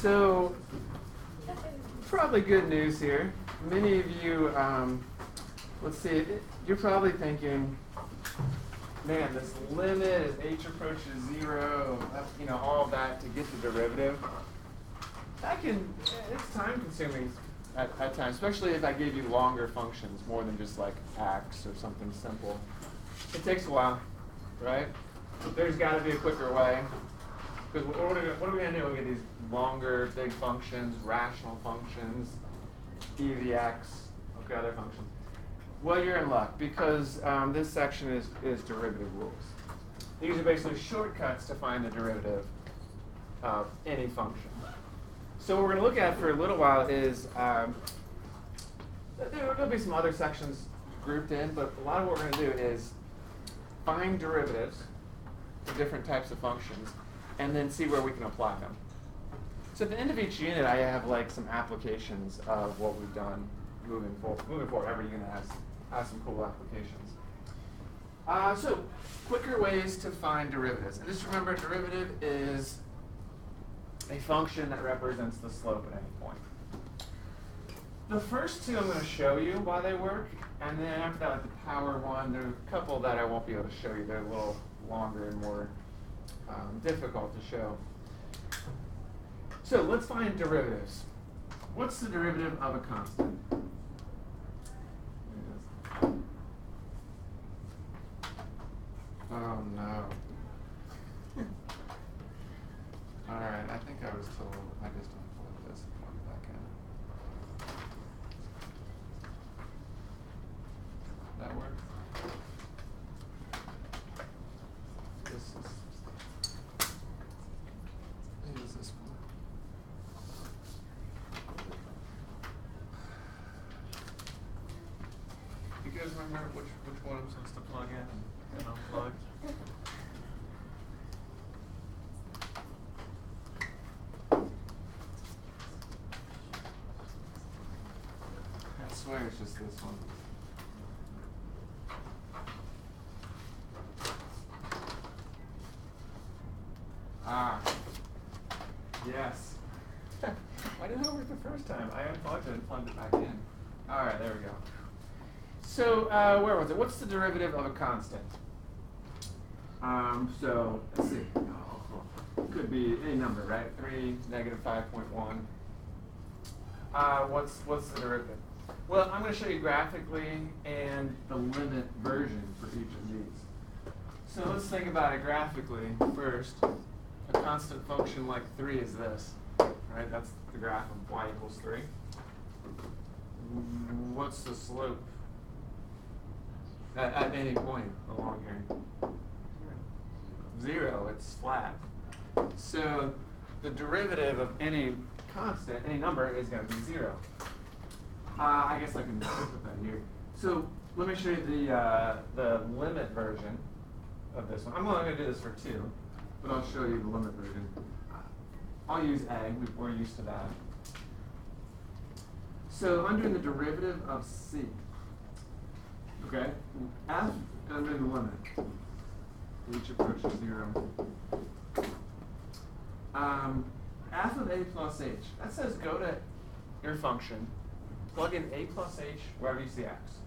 So, probably good news here. Many of you, let's see, you're probably thinking, man, this limit as h approaches 0, all of that to get the derivative. It's time consuming at times, especially if I gave you longer functions, more than just like x or something simple. It takes a while, right? There's got to be a quicker way. Because what are we going to do? We get these longer, big functions, rational functions, e of the x, okay, other functions. Well, you're in luck, because this section is derivative rules. These are basically shortcuts to find the derivative of any function. So what we're going to look at for a little while is, there'll be some other sections grouped in, but a lot of what we're going to do is find derivatives for different types of functions, and then see where we can apply them. So at the end of each unit, I have like some applications of what we've done moving forward. Every unit has some cool applications. So quicker ways to find derivatives. And just remember, derivative is a function that represents the slope at any point. The first two I'm going to show you why they work, and then after that, like the power one, there are a couple that I won't be able to show you. They're a little longer and more difficult to show. So let's find derivatives. What's the derivative of a constant? Oh no. All right, I think I was told I just unplugged this and plug it back in. That work? Maybe it's this one. You guys remember which one I'm supposed to plug in and unplug? I swear it's just this one. Ah, yes. Why didn't that work the first time? I unplugged it and plugged it back in. All right, there we go. So where was it? What's the derivative of a constant? So let's see. Could be any number, right? 3, negative 5.1. What's the derivative? Well, I'm going to show you graphically and the limit version for each of these. So let's think about it graphically first. A constant function like 3 is this, right? That's the graph of y equals 3. What's the slope at any point along here? 0, it's flat. So the derivative of any constant, any number, is going to be 0. I guess I can put that here. So let me show you the limit version of this one. I'm only going to do this for 2, but I'll show you the limit version. I'll use a. We're used to that. So I'm doing the derivative of c. Okay? F, and I'm doing the limit. H approaches 0. F of a plus h. That says go to your function, plug in a plus h wherever you see x.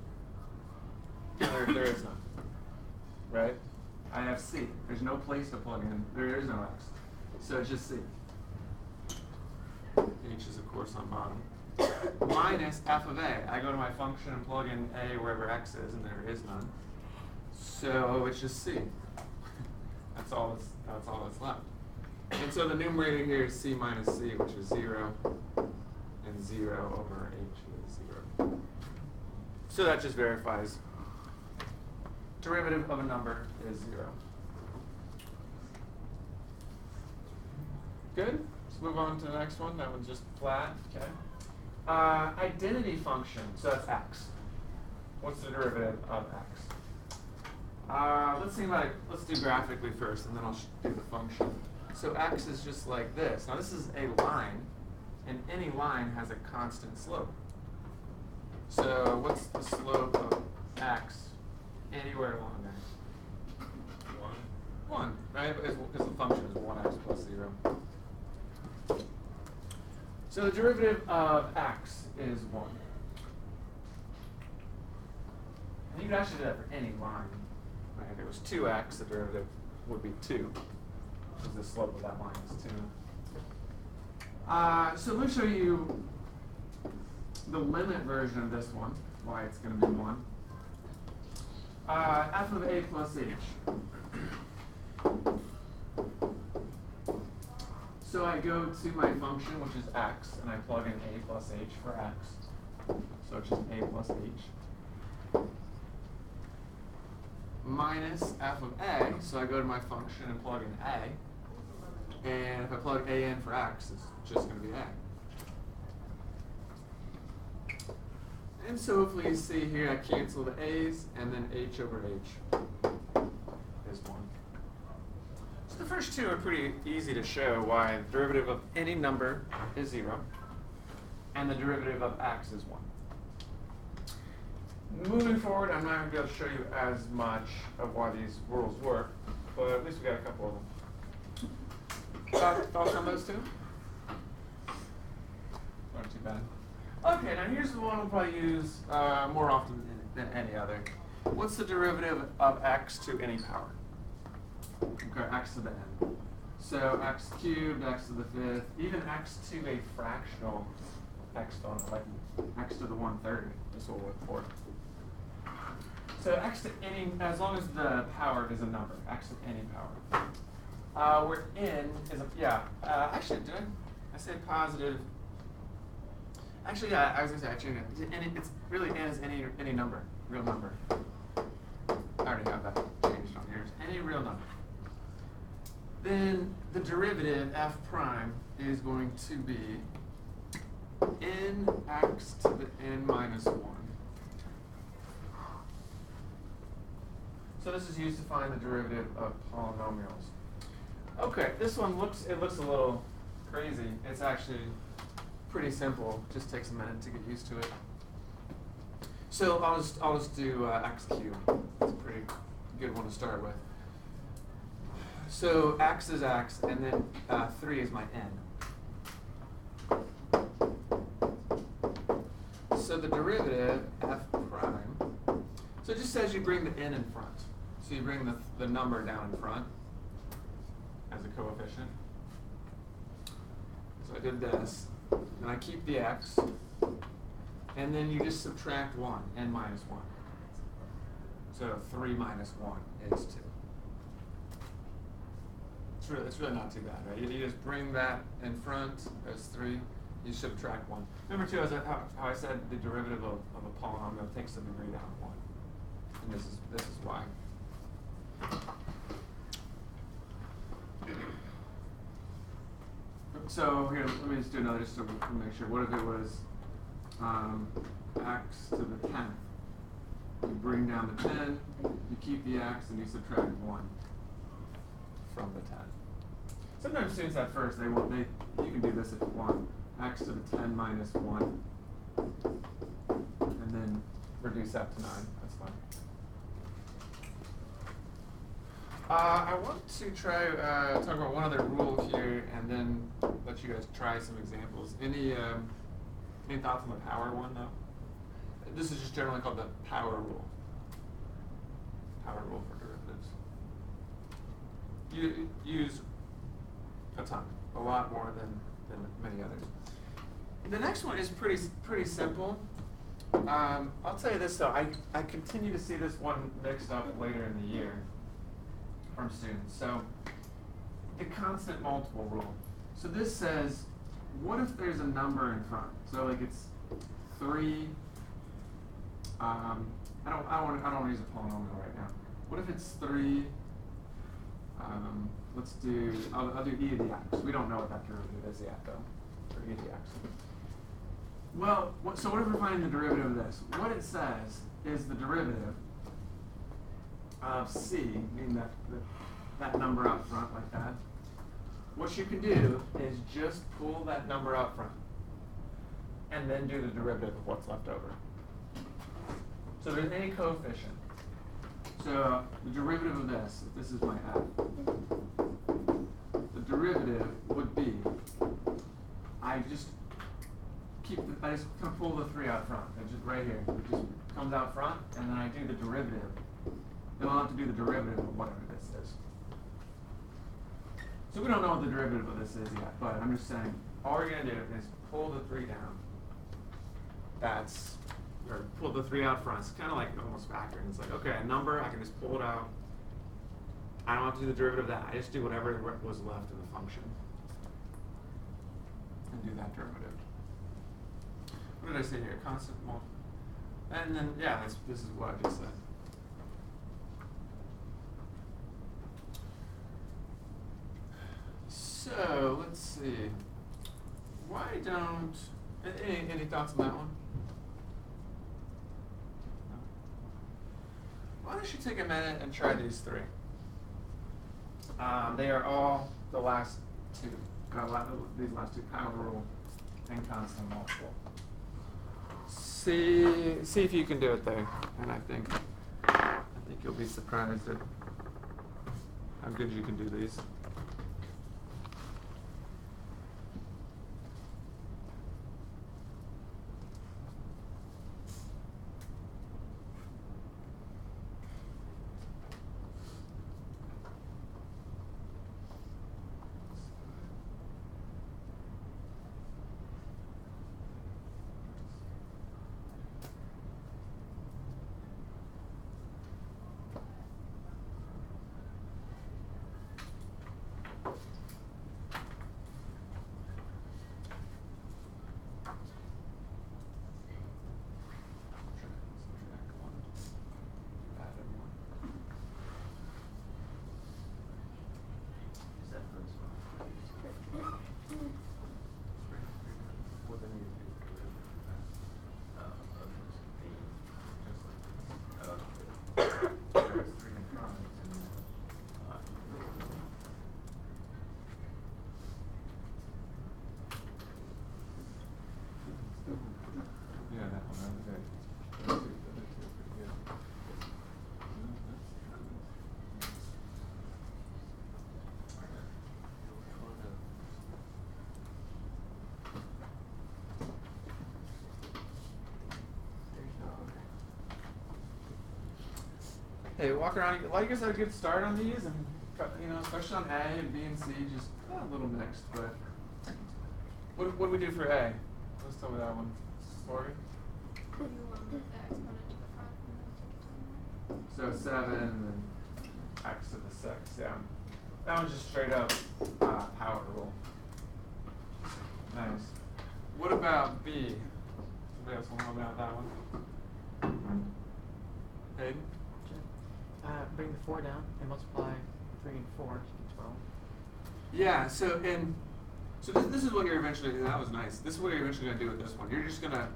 There is none. Right? I have c. There's no place to plug in. There is no x. So it's just c. H is, of course, on bottom. Minus f of a. I go to my function and plug in a wherever x is, and there is none. So it's just c. That's all that's left. And so the numerator here is c minus c, which is 0, and 0 over h is 0. So that just verifies derivative of a number is 0. Good? Let's move on to the next one. That one's just flat. Okay. Identity function. So that's x. What's the derivative of x? Let's think about it. Let's do graphically first, and then I'll do the function. So x is just like this. Now this is a line, and any line has a constant slope. So what's the slope of x anywhere along there? 1, right? Because the function is 1x plus 0. So the derivative of x is 1. And you could actually do that for any line. Right? If it was 2x, the derivative would be 2, because the slope of that line is 2. So let me show you the limit version of this one, why it's going to be 1. F of a plus h. So I go to my function, which is x, and I plug in a plus h for x. So it's just a plus h. Minus f of a, so I go to my function and plug in a. And if I plug a in for x, it's just going to be a. And so hopefully you see here I cancel the a's, and then h over h is 1. So the first two are pretty easy to show why the derivative of any number is 0, and the derivative of x is 1. Moving forward, I'm not going to be able to show you as much of why these rules work, but at least we got a couple of them. Thoughts on those two? Not too bad. Okay, now here's the one we'll probably use more often than any other. What's the derivative of x to any power? Okay, x to the n. So x cubed, x to the 5th, even x to a fractional exponent, like x to the 1/3. This will work for. So x to any, as long as the power is a number, x to any power. Where n is a, actually, I said positive. Actually, yeah, I was going to say, actually, it's really n is any number, real number. I already have that changed on here. Any real number. Then the derivative, f prime, is going to be nx to the n minus 1. So this is used to find the derivative of polynomials. Okay, this one looks a little crazy. It's actually pretty simple. Just takes a minute to get used to it. So I'll just do x cubed. It's a pretty good one to start with. So x is x, and then 3 is my n. So the derivative, f prime, so it just says you bring the n in front. So you bring the number down in front as a coefficient. So I did this, and I keep the x, and then you just subtract 1, n minus 1. So 3 minus 1 is 2. It's really not too bad, right? You just bring that in front as 3, you subtract 1. Remember too, how I said the derivative of a polynomial takes the degree down 1. And this is why. So here, let me just do another just to make sure. What if it was x to the 10th? You bring down the 10, you keep the x, and you subtract 1 from the 10. Sometimes students at first, you can do this if you want. X to the 10 minus 1, and then reduce that to 9. That's fine. I want to try talk about one other rule here, and then let you guys try some examples. Any thoughts on the power one, though? This is just generally called the power rule. Power rule for derivatives. You use a ton, a lot more than many others. The next one is pretty simple. I'll tell you this though, I continue to see this one mixed up later in the year from students. So the constant multiple rule. So this says, what if there's a number in front? So like it's 3. I don't want to use a polynomial right now. What if it's 3? Let's do. I'll do e to the x. We don't know what that derivative is yet, though. For e to the x. Well, so what if we're finding the derivative of this? What it says is the derivative of c, meaning that number out front like that. What you can do is just pull that number out front, and then do the derivative of what's left over. So there's any coefficient. So the derivative of this, if this is my f, the derivative would be, I just I just kind of pull the 3 out front. It's just right here. It just comes out front, and then I do the derivative. Then I'll have to do the derivative of whatever this is. So we don't know what the derivative of this is yet, but I'm just saying, all you're going to do is pull the 3 down. Or pull the 3 out front. It's kind of like almost factoring. It's like, okay, a number, I can just pull it out. I don't have to do the derivative of that. I just do whatever was left in the function. And do that derivative. What did I say here? Constant multiple. And then, yeah, this is what I just said. So, let's see. Why don't, any thoughts on that one? Why don't you take a minute and try these 3? They are all the last 2. These last 2, power rule and constant multiple. See if you can do it there, and I think you'll be surprised at how good you can do these. Hey, walk around. Well, you guys had a good start on these, and especially on A and B and C, just a little mixed. But what do we do for A? Let's tell me that one. Morgan? You want the exponent to the front and then take it to the right. So 7 and then x to the 6. Yeah, that one's just straight up power rule. Nice. What about B? Somebody else want to know about that one? Hayden? Bring the 4 down and multiply 3 and 4 to get 12. Yeah, so this is what you're eventually, that was nice. This is what you're eventually going to do with this one. You're just going to,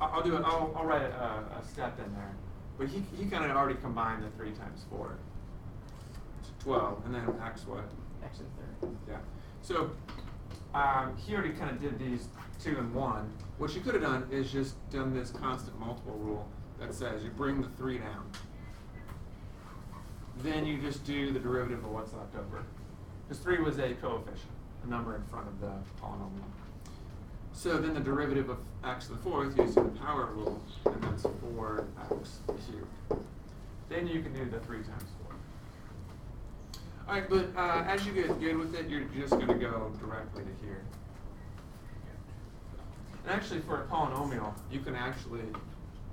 I'll do it, I'll write a step in there. But he kind of already combined the 3 times 4 to 12, and then x what? X to the 3rd. Yeah. So he already kind of did these 2 and 1. What you could have done is just done this constant multiple rule that says you bring the 3 down. Then you just do the derivative of what's left over. Because 3 was a coefficient, a number in front of the polynomial. So then the derivative of x to the 4th using the power rule, and that's 4x cubed. Then you can do the 3 times 4. All right, but as you get good with it, you're just going to go directly to here. And actually, for a polynomial, you can actually,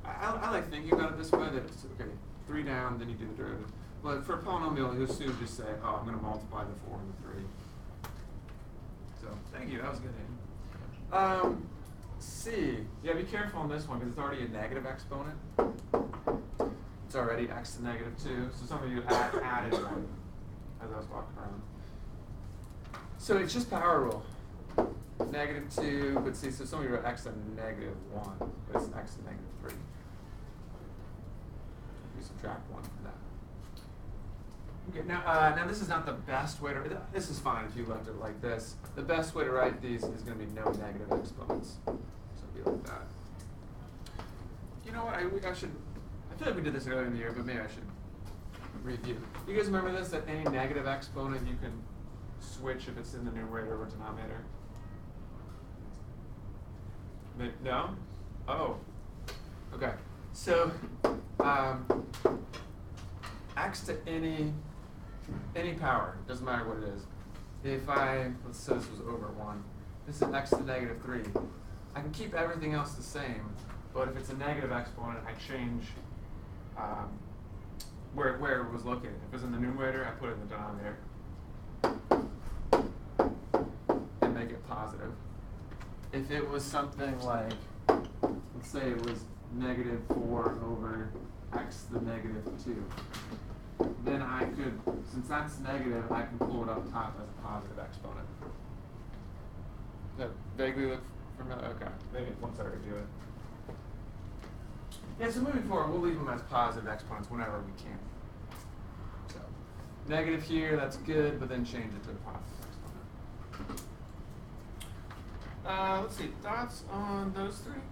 I like thinking about it this way, that it's, okay, 3 down, then you do the derivative. But for a polynomial, you'll soon just say, oh, I'm going to multiply the 4 and the 3. So, thank you, that was good. C, yeah, be careful on this one, because it's already a negative exponent. It's already x to negative 2, so some of you added one as I was walking around. So it's just power rule. Negative 2, but see, so some of you wrote x to negative 1, but it's x to negative 3. You subtract 1 from that. Okay, now this is not the best way to, this is fine if you left it like this. The best way to write these is going to be no negative exponents. So it'll be like that. You know what, I feel like we did this earlier in the year, but maybe I should review. You guys remember this, that any negative exponent you can switch if it's in the numerator or denominator? No? Oh. Okay. So x to any power, doesn't matter what it is. If let's say this was over 1, this is x to negative 3. I can keep everything else the same, but if it's a negative exponent, I change where it was located. If it was in the numerator, I put it in the denominator and make it positive. If it was something like, let's say it was negative 4 over x to the negative 2, then I could, since that's negative, I can pull it up top as a positive exponent. Does that vaguely look familiar? Okay, maybe once I redo it. Yeah, so moving forward, we'll leave them as positive exponents whenever we can. So, negative here, that's good, but then change it to a positive exponent. Let's see, thoughts on those three?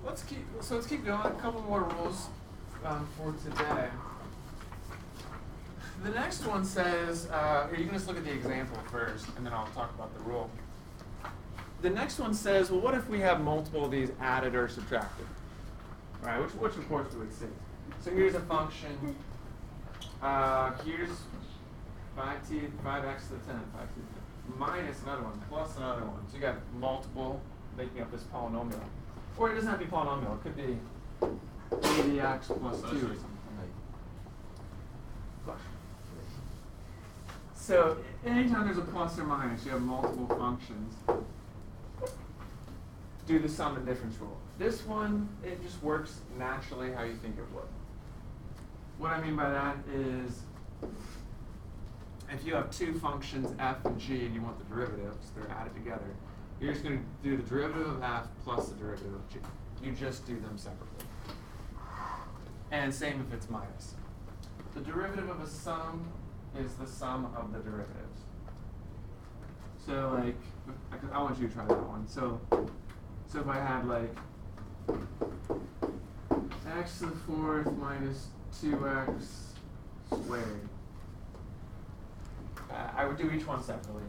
Let's keep going. A couple more rules for today. The next one says, you can just look at the example first, and then I'll talk about the rule. The next one says, well, what if we have multiple of these added or subtracted? Right, which of course we would see. So here's a function. Here's 5x to the 10, 5t minus another one, plus another one. So you got multiple making up this polynomial. Or it doesn't have to be polynomial. It could be a to the x plus 2 or something. So anytime there's a plus or minus, you have multiple functions. Do the sum and difference rule. This one, it just works naturally how you think it would. What I mean by that is, if you have two functions f and g and you want the derivatives, they're added together, you're just going to do the derivative of f plus the derivative of g. You just do them separately. And same if it's minus. The derivative of a sum is the sum of the derivatives. So like, I want you to try that one. So if I had like x to the 4th minus 2x squared, I would do each one separately.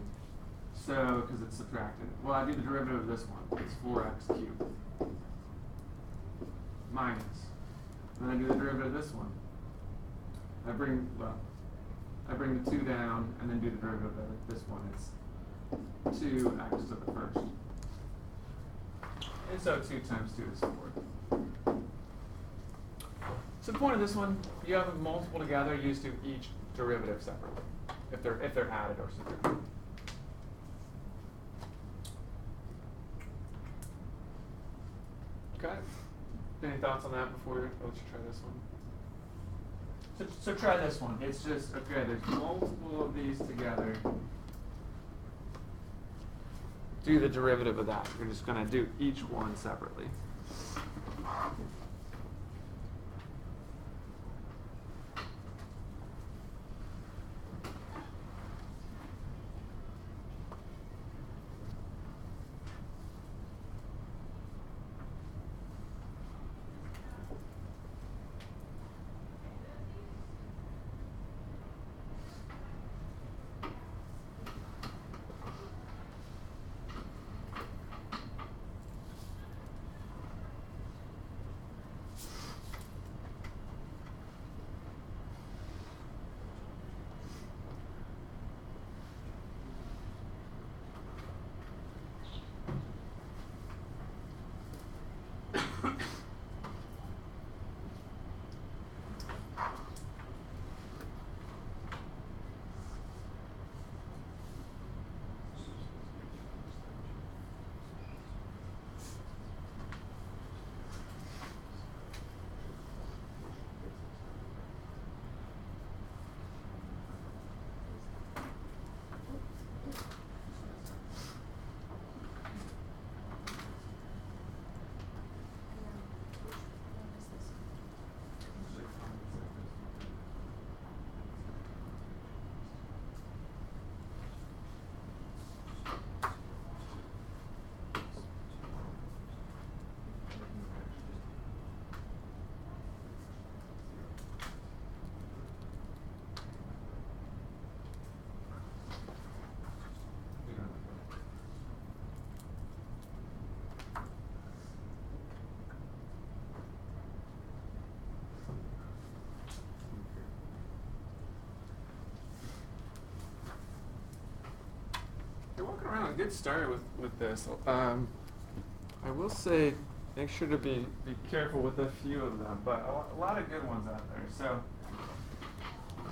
So, because it's subtracted. Well, I do the derivative of this one. It's 4x cubed. Minus. Then I do the derivative of this one. I bring the 2 down and then do the derivative of this one. It's 2x to the 1st. And so 2 times 2 is 4. So the point of this one, you have them multiple together, you just do each derivative separately, if they're added or subtracted. Okay. Any thoughts on that before I'll let you try this one? So try this one. It's just, okay, there's multiple of these together. Do the derivative of that. You're just going to do each one separately. get started with this, I will say, make sure to be careful with a few of them, but a lot of good ones out there. So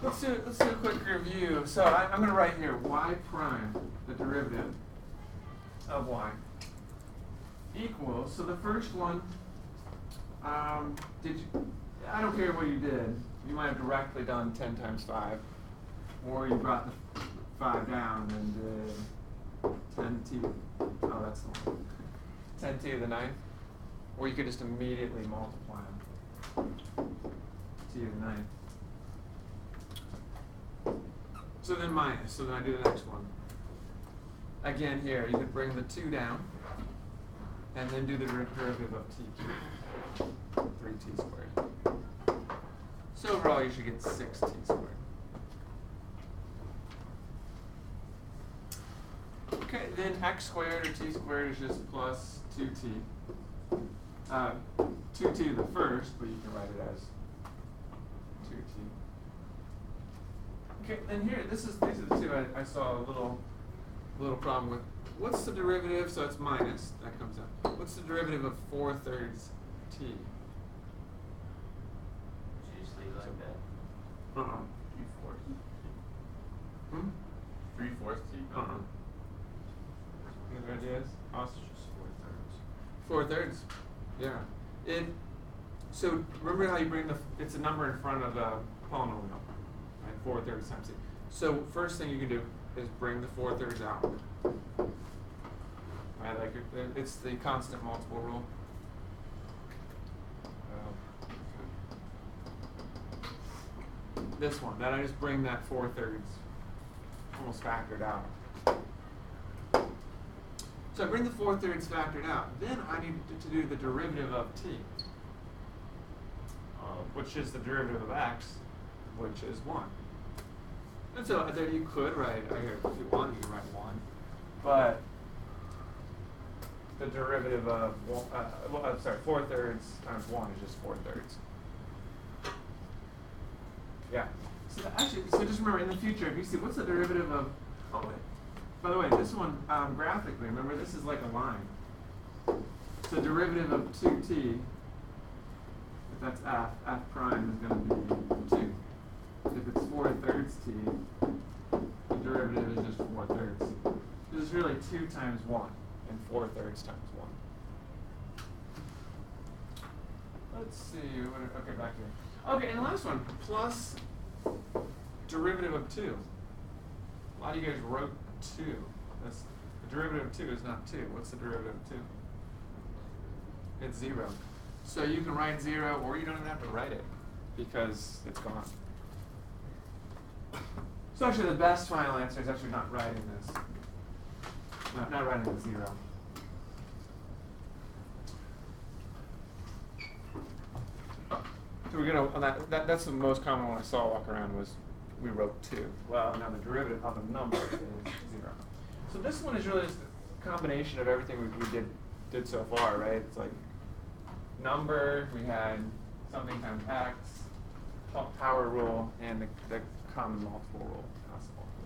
let's do a quick review. So I'm going to write here y prime, the derivative of y, equals. So the first one, I don't care what you did. You might have directly done 10 times 5, or you brought the 5 down and did 10t. Oh, that's the one. 10t to the 9th. Or you could just immediately multiply them. T to the 9th. So then minus. So then I do the next one. Again here, you could bring the 2 down and then do the derivative of t cubed. 3t squared. So overall you should get 6t squared. Okay, then x squared or t squared is just plus 2t. 2t to the first, but you can write it as 2t. Okay, then here, these are the two I saw a little problem with. What's the derivative? So it's minus, that comes out. What's the derivative of 4/3 t? Just leave it like that. 3/4. Hmm? 3/4 t. Any other ideas? Austin? Just 4/3. 4/3. Yeah. So remember how you bring it's a number in front of the polynomial, right? 4/3 times t. So first thing you can do is bring the 4/3 out. Right, like it's the constant multiple rule. This one, then I just bring that 4/3 almost factored out. So I bring the 4/3 factored out. Then I need to do the derivative of t, which is the derivative of x, which is 1. And so there you could write, if you want, you can write 1. But the derivative of, 4/3 times 1 is just 4/3. Yeah. So so just remember, in the future, if you see, what's the derivative of, oh wait. By the way, this one, graphically, remember, this is like a line. So derivative of 2t, if that's f prime is going to be 2. If it's 4/3 t, the derivative is just 4/3. This is really 2 times 1, and 4/3 times 1. Let's see, okay, back here. Okay, and the last one, plus derivative of 2. A lot of you guys wrote 2. The derivative of 2 is not 2. What's the derivative of 2? It's 0. So you can write 0, or you don't even have to write it, because it's gone. So actually the best final answer is actually not writing this. Not writing the 0. So we're gonna, that's the most common one I saw walk around was we wrote 2. Well, now the derivative of a number is 0. So this one is really just a combination of everything we did so far, right? It's like number, we had something times x, power rule, and the common multiple rule, constant multiple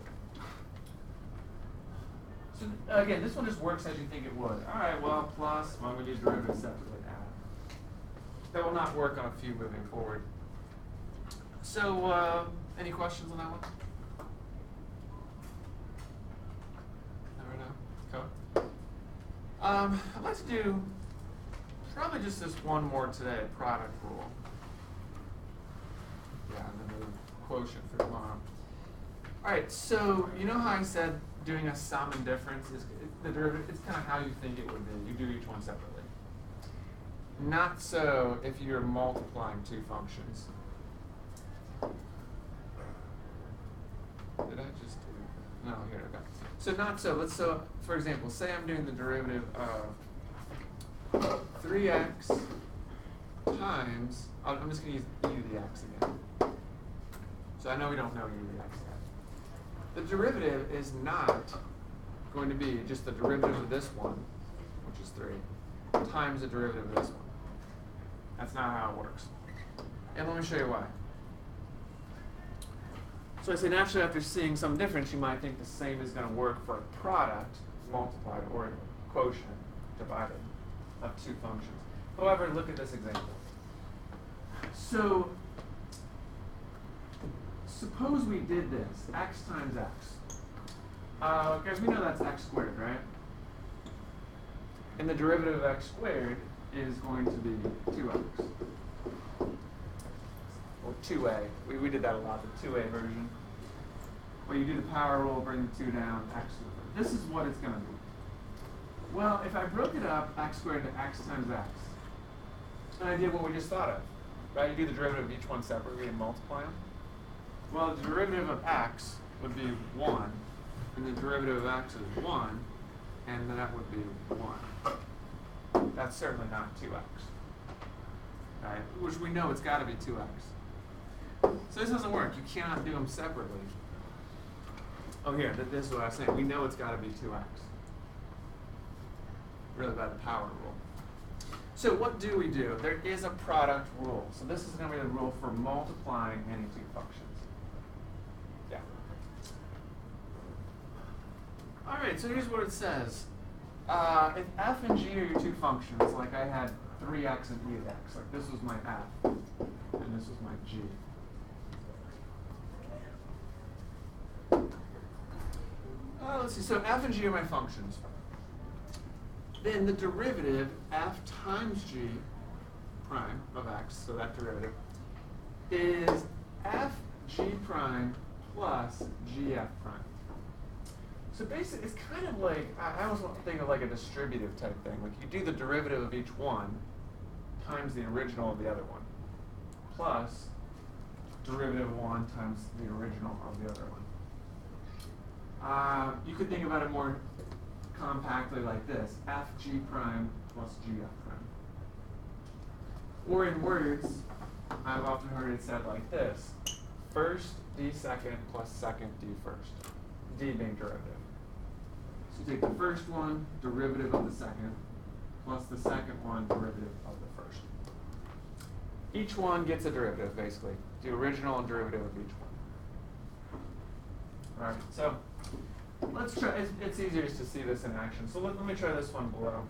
rule. So again, this one just works as you think it would. All right, well, plus, when we do derivatives separately, add. That will not work on a few moving forward. So, any questions on that one? Never know. Cool. I'd like to do probably just this one more today, product rule. Yeah, and then the quotient for tomorrow. All right, so you know how I said doing a sum and difference is the derivative? It's kind of how you think it would be. You do each one separately. Not so if you're multiplying two functions. Did I just do? No, here, okay. So not so. So for example, say I'm doing the derivative of 3x times, I'm just going to use e to the x again. So I know we don't know e to the x yet. The derivative is not going to be just the derivative of this one, which is 3, times the derivative of this one. That's not how it works. And let me show you why. So I say naturally after seeing some difference, you might think the same is going to work for a product, multiplied, or quotient divided of two functions. However, look at this example. So, suppose we did this, x times x. Guys, we know that's x squared, right? And the derivative of x squared is going to be 2x. Or 2a. We did that a lot, the 2a version. Where you do the power rule, bring the 2 down, x to the first. This is what it's going to be. Well, if I broke it up, x squared to x times x, and I did what we just thought of, right? You do the derivative of each one separately and multiply them. Well, the derivative of x would be 1, and the derivative of x is 1, and then that would be 1. That's certainly not 2x, right? Which we know it's got to be 2x. So this doesn't work. You cannot do them separately. Oh, here, this is what I was saying. We know it's got to be 2x. Really by the power rule. So what do we do? There is a product rule. So this is going to be the rule for multiplying any two functions. Yeah. All right, so here's what it says. If f and g are your two functions, like I had 3x and e of x, like this was my f, and this was my g. Let's see, so f and g are my functions. Then the derivative, f times g prime of x, so that derivative, is f g prime plus gf prime. So basically, it's kind of like, I always want to think of like a distributive type thing. Like you do the derivative of each one times the original of the other one, plus derivative of one times the original of the other one. You could think about it more compactly like this, f g prime plus gf prime. Or in words, I've often heard it said like this, first d second plus second d first, d being derivative. So take the first one, derivative of the second, plus the second one, derivative of the first. Each one gets a derivative, basically, the original and derivative of each one. All right, so let's try, it's easier to see this in action. So let me try this one below.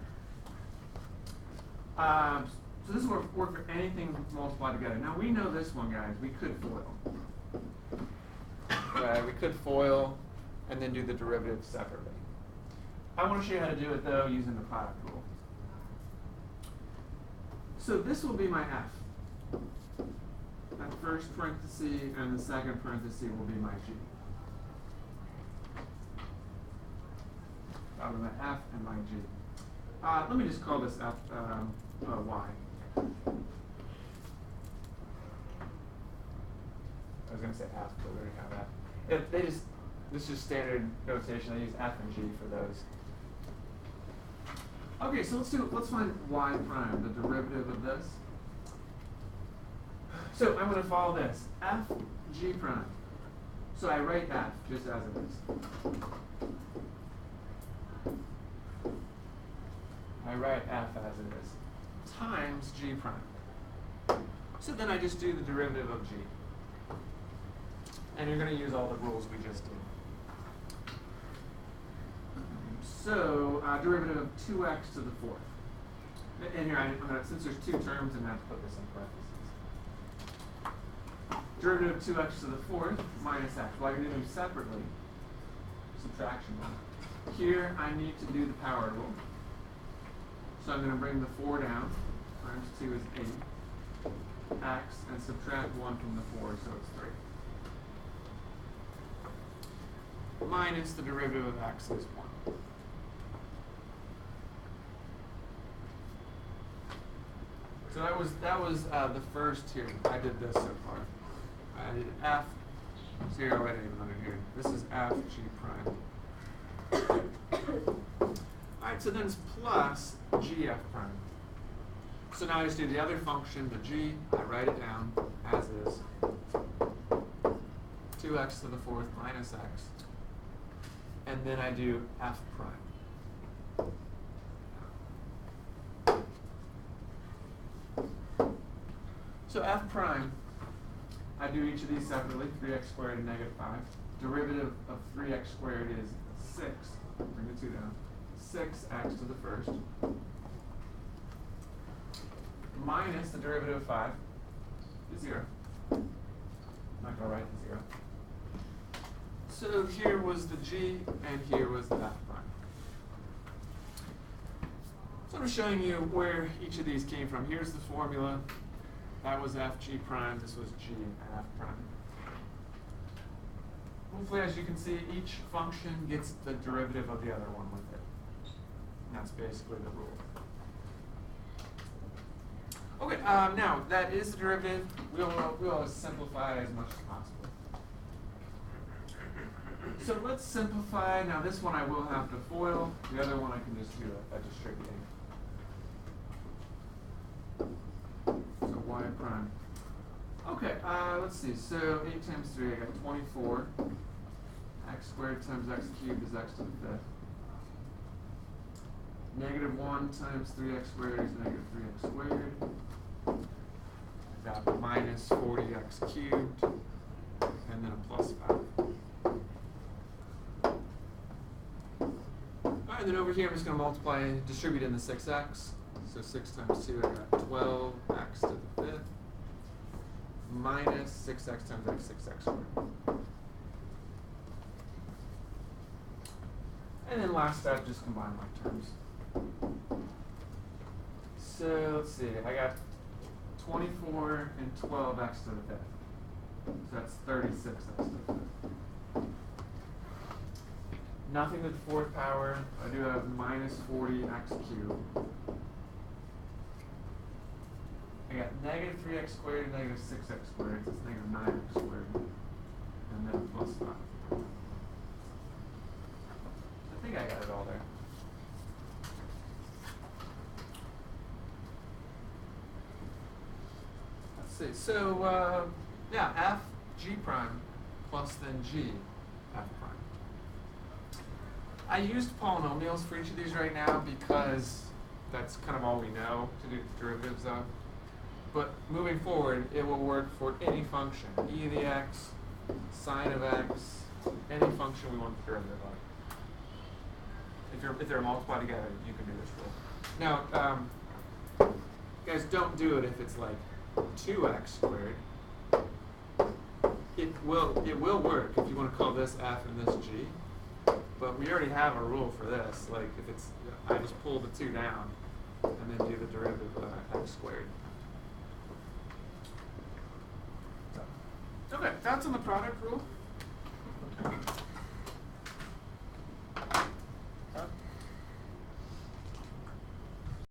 So this will work for anything multiplied together. Now we know this one, guys, we could FOIL. Right, we could FOIL and then do the derivative separately. I want to show you how to do it though using the product rule. So this will be my f. That first parenthesis and the second parenthesis will be my g. That'll be my f and my g. Let me just call this f y. I was going to say f, but we already have that. This is just standard notation. I use f and g for those. Okay, so let's find y prime, the derivative of this. So I'm going to follow this, f g prime. So I write f just as it is. I write f as it is, times g prime. So then I just do the derivative of g. And you're going to use all the rules we just did. So, derivative of 2x to the fourth. And here, since there's two terms, I'm going to have to put this in parentheses. Derivative of 2x to the fourth minus x. Well, I can do them separately. Subtraction rule. Here, I need to do the power rule. So I'm going to bring the 4 down. Times 2 is 8. X, and subtract 1 from the 4, so it's 3. Minus the derivative of x is 1. So that was the first here. I did this so far. I did f. So here I write it even under here. This is f g prime. All right, so then it's plus gf prime. So now I just do the other function, the g. I write it down as is. 2x to the fourth minus x. And then I do f prime. So f prime, I do each of these separately, 3x squared and negative 5. Derivative of 3x squared is 6, bring the 2 down. 6x to the first minus the derivative of 5 is 0. I'm not going to write the 0. So here was the g, and here was the f prime. So I'm showing you where each of these came from. Here's the formula. That was f g prime. This was g f prime. Hopefully, as you can see, each function gets the derivative of the other one with it. And that's basically the rule. Okay, now that is the derivative. We'll simplify as much as possible. So let's simplify. Now this one I will have to FOIL. The other one I can just do a distributing. So y prime. Okay, let's see. So 8 times 3, I got 24. X squared times x cubed is x to the fifth. Negative 1 times 3x squared is negative 3x squared. I got minus 40x cubed, and then a plus 5. Alright, and then over here I'm just going to multiply and distribute in the 6x. So 6 times 2, I got 12x to the fifth. Minus 6x times x, 6x squared. And then last step, just combine my terms. So let's see, I got 24 and 12x to the fifth. So that's 36x to the fifth. Nothing to the fourth power. I do have minus 40x cubed. I got negative 3x squared and negative 6x squared. So it's negative 9x squared. And then plus 5. I think I got it all there. Let's see. So, yeah, f g prime plus then g f prime. I used polynomials for each of these right now because that's kind of all we know to do derivatives of. But moving forward, it will work for any function. E to the x, sine of x, any function we want the derivative of. If they're multiplied together, you can do this rule. Now, guys, don't do it if it's like 2x squared. It will work if you want to call this f and this g. But we already have a rule for this. Like if it's, I just pull the 2 down and then do the derivative of x squared. Okay, that's on the product rule.